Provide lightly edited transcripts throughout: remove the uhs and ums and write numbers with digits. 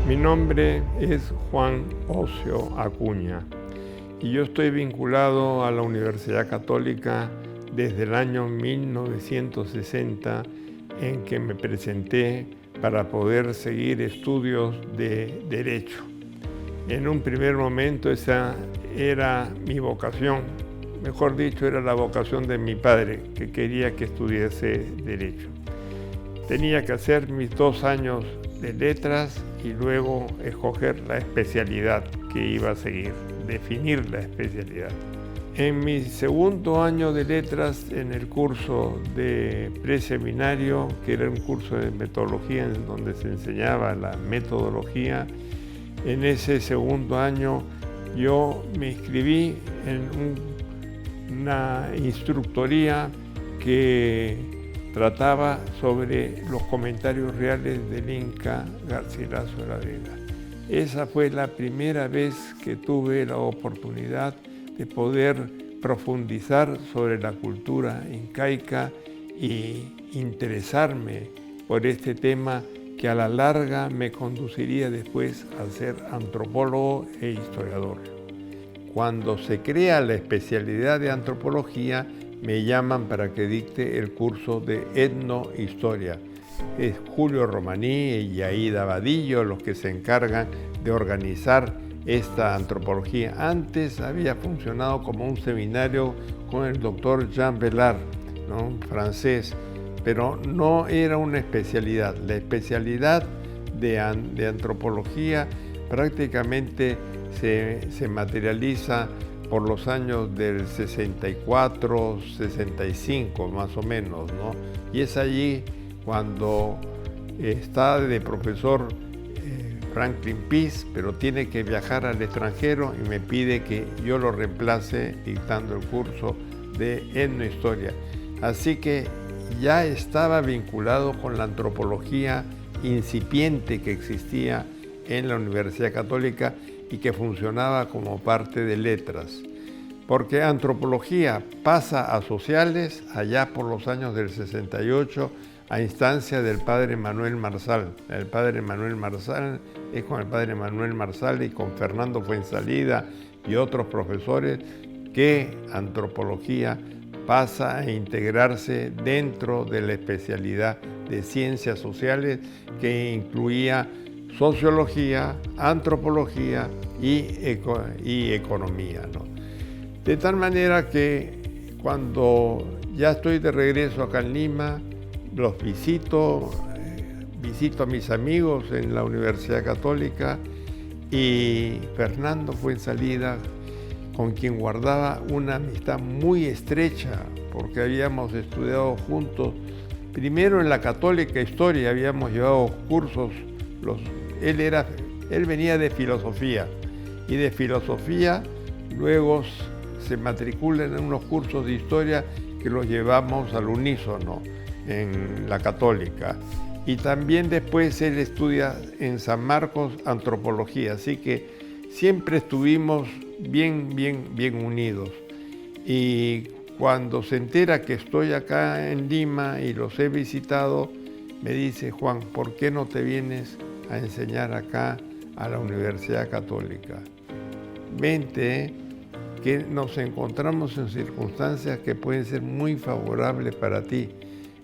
Mi nombre es Juan Ocio Acuña y yo estoy vinculado a la Universidad Católica desde el año 1960, en que me presenté para poder seguir estudios de Derecho. En un primer momento esa era mi vocación, mejor dicho, era la vocación de mi padre, que quería que estudiase Derecho. Tenía que hacer mis 2 años de letras y luego escoger la especialidad que iba a seguir, definir la especialidad. En mi segundo año de letras, en el curso de preseminario, que era un curso de metodología en donde se enseñaba la metodología, en ese segundo año yo me inscribí en una instructoría que trataba sobre los comentarios reales del Inca Garcilaso de la Vega. Esa fue la primera vez que tuve la oportunidad de poder profundizar sobre la cultura incaica y interesarme por este tema que a la larga me conduciría después a ser antropólogo e historiador. Cuando se crea la especialidad de antropología, me llaman para que dicte el curso de etnohistoria. Es Julio Romaní y Aida Vadillo los que se encargan de organizar esta antropología. Antes había funcionado como un seminario con el doctor Jean Bellard, ¿no?, francés, pero no era una especialidad. La especialidad de antropología prácticamente se materializa por los años del 64, 65 más o menos, ¿no? Y es allí cuando está de profesor Franklin Pease, pero tiene que viajar al extranjero y me pide que yo lo reemplace dictando el curso de etnohistoria. Así que ya estaba vinculado con la antropología incipiente que existía en la Universidad Católica y que funcionaba como parte de letras. Porque antropología pasa a sociales allá por los años del 68 a instancia del padre Manuel Marsal. El padre Manuel Marsal es con el padre Manuel Marsal y con Fernando Fuenzalida y otros profesores que antropología pasa a integrarse dentro de la especialidad de ciencias sociales que incluía sociología, antropología y economía, ¿no? De tal manera que cuando ya estoy de regreso acá en Lima, los visito a mis amigos en la Universidad Católica y Fernando Fuenzalida, con quien guardaba una amistad muy estrecha, porque habíamos estudiado juntos, primero en la Católica Historia, habíamos llevado cursos, él venía de filosofía, y de filosofía luego se matricula en unos cursos de historia que los llevamos al unísono en la Católica. Y también después él estudia en San Marcos antropología, así que siempre estuvimos bien unidos. Y cuando se entera que estoy acá en Lima y los he visitado, me dice: Juan, ¿por qué no te vienes a enseñar acá a la Universidad Católica? Vente, que nos encontramos en circunstancias que pueden ser muy favorables para ti.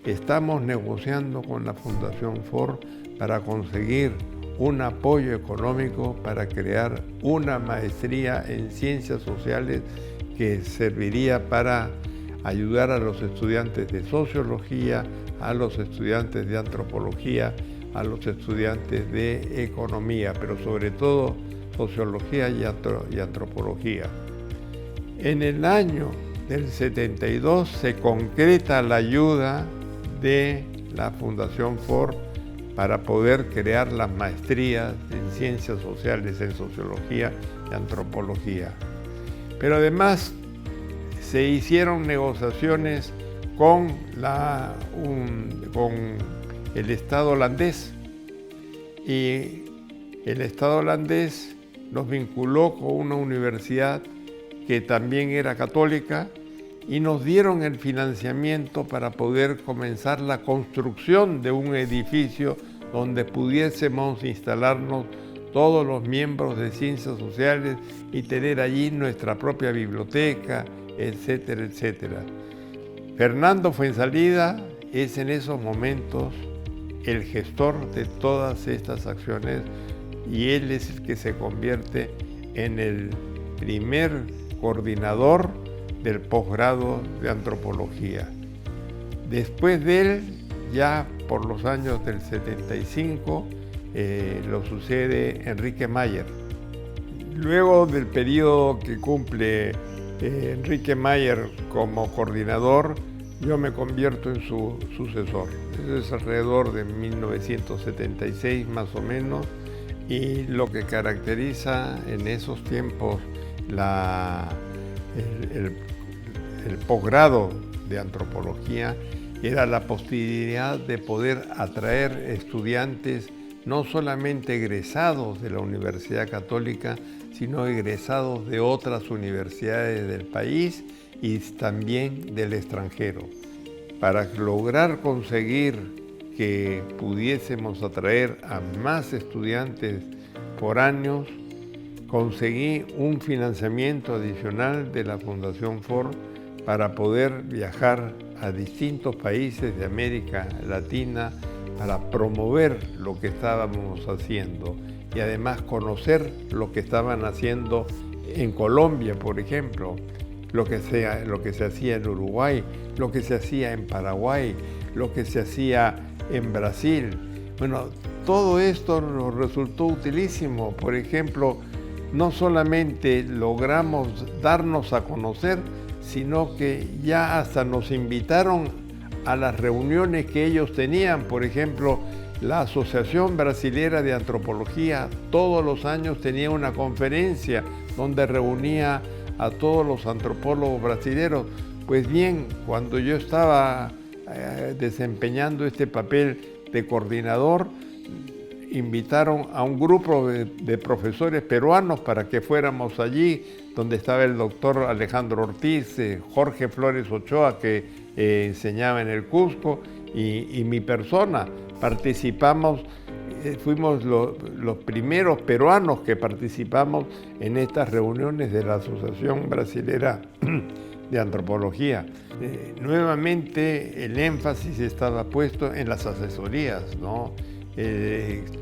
Estamos negociando con la Fundación Ford para conseguir un apoyo económico para crear una maestría en ciencias sociales que serviría para ayudar a los estudiantes de sociología, a los estudiantes de antropología, a los estudiantes de economía, pero sobre todo sociología y antropología. En el año del 72 se concreta la ayuda de la Fundación Ford para poder crear las maestrías en ciencias sociales, en sociología y antropología. Pero además se hicieron negociaciones con el Estado holandés, y el Estado holandés nos vinculó con una universidad que también era católica y nos dieron el financiamiento para poder comenzar la construcción de un edificio donde pudiésemos instalarnos todos los miembros de Ciencias Sociales y tener allí nuestra propia biblioteca, etcétera, etcétera. Fernando Fuenzalida es en esos momentos el gestor de todas estas acciones y él es el que se convierte en el primer coordinador del posgrado de antropología. Después de él, ya por los años del 75, lo sucede Enrique Mayer. Luego del periodo que cumple Enrique Mayer como coordinador, yo me convierto en su sucesor. Eso es alrededor de 1976 más o menos, y lo que caracteriza en esos tiempos el posgrado de antropología era la posibilidad de poder atraer estudiantes no solamente egresados de la Universidad Católica, sino egresados de otras universidades del país y también del extranjero. Para lograr conseguir que pudiésemos atraer a más estudiantes por años, conseguí un financiamiento adicional de la Fundación Ford para poder viajar a distintos países de América Latina para promover lo que estábamos haciendo y además conocer lo que estaban haciendo en Colombia, por ejemplo, lo que se hacía en Uruguay, lo que se hacía en Paraguay, lo que se hacía en Brasil. Bueno, todo esto nos resultó utilísimo. Por ejemplo, no solamente logramos darnos a conocer, sino que ya hasta nos invitaron a las reuniones que ellos tenían. Por ejemplo, la Asociación Brasilera de Antropología todos los años tenía una conferencia donde reunía a todos los antropólogos brasileños. Pues bien, cuando yo estaba desempeñando este papel de coordinador, invitaron a un grupo de profesores peruanos para que fuéramos allí, donde estaba el doctor Alejandro Ortiz, Jorge Flores Ochoa, que enseñaba en el Cusco, y mi persona. Participamos, fuimos los primeros peruanos que participamos en estas reuniones de la Asociación Brasilera de Antropología. Nuevamente el énfasis estaba puesto en las asesorías, ¿no?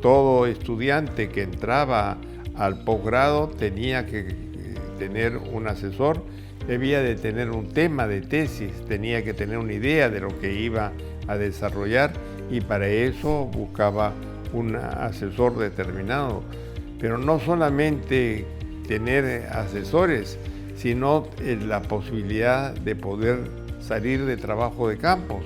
Todo estudiante que entraba al posgrado tenía que tener un asesor, debía de tener un tema de tesis, tenía que tener una idea de lo que iba a desarrollar y para eso buscaba un asesor determinado. Pero no solamente tener asesores, sino la posibilidad de poder salir de trabajo de campo,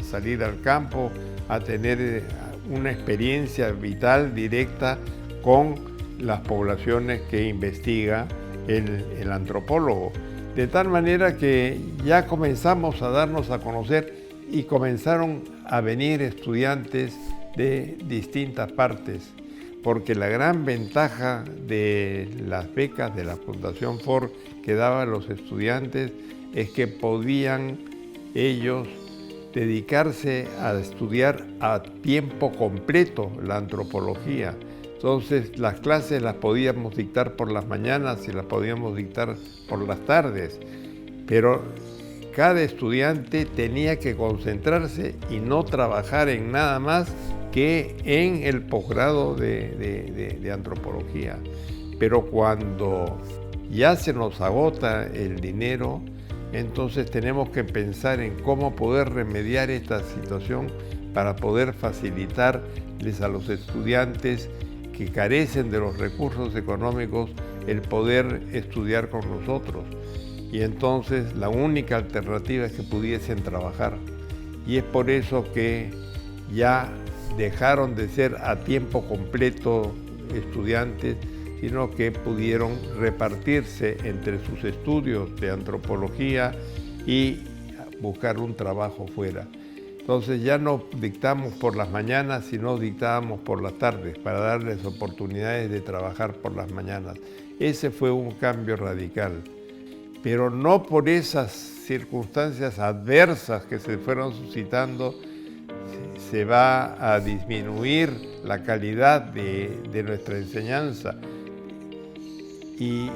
salir al campo a tener una experiencia vital directa con las poblaciones que investiga el antropólogo. De tal manera que ya comenzamos a darnos a conocer y comenzaron a venir estudiantes de distintas partes, porque la gran ventaja de las becas de la Fundación Ford que daban los estudiantes es que podían ellos dedicarse a estudiar a tiempo completo la antropología. Entonces las clases las podíamos dictar por las mañanas y las podíamos dictar por las tardes, pero cada estudiante tenía que concentrarse y no trabajar en nada más que en el posgrado de antropología. Pero cuando ya se nos agota el dinero, entonces tenemos que pensar en cómo poder remediar esta situación para poder facilitarles a los estudiantes que carecen de los recursos económicos el poder estudiar con nosotros. Y entonces la única alternativa es que pudiesen trabajar. Y es por eso que ya dejaron de ser a tiempo completo estudiantes, sino que pudieron repartirse entre sus estudios de antropología y buscar un trabajo fuera. Entonces ya no dictamos por las mañanas, sino dictábamos por las tardes para darles oportunidades de trabajar por las mañanas. Ese fue un cambio radical. pero no por esas circunstancias adversas que se fueron suscitando se va a disminuir la calidad de nuestra enseñanza. Y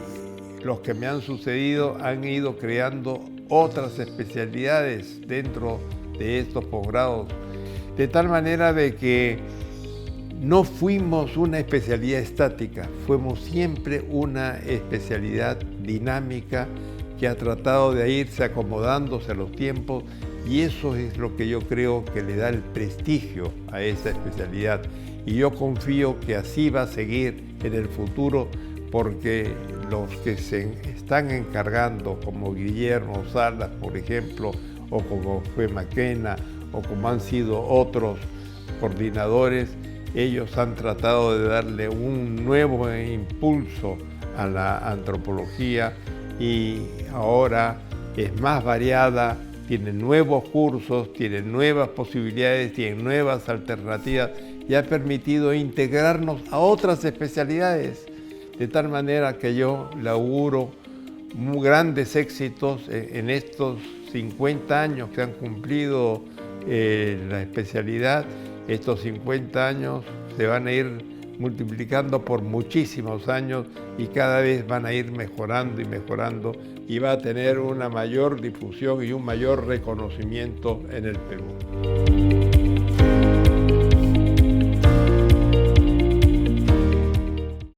los que me han sucedido han ido creando otras especialidades dentro de estos posgrados, de tal manera de que no fuimos una especialidad estática, fuimos siempre una especialidad dinámica que ha tratado de irse acomodándose a los tiempos, y eso es lo que yo creo que le da el prestigio a esa especialidad. Y yo confío que así va a seguir en el futuro, porque los que se están encargando, como Guillermo Salas, por ejemplo, o como fue Maquena, o como han sido otros coordinadores, ellos han tratado de darle un nuevo impulso a la antropología, y ahora es más variada, tiene nuevos cursos, tiene nuevas posibilidades, tiene nuevas alternativas, y ha permitido integrarnos a otras especialidades, de tal manera que yo le auguro muy grandes éxitos en estos 50 años que han cumplido la especialidad. Estos 50 años se van a ir multiplicando por muchísimos años, y cada vez van a ir mejorando y mejorando, y va a tener una mayor difusión y un mayor reconocimiento en el Perú.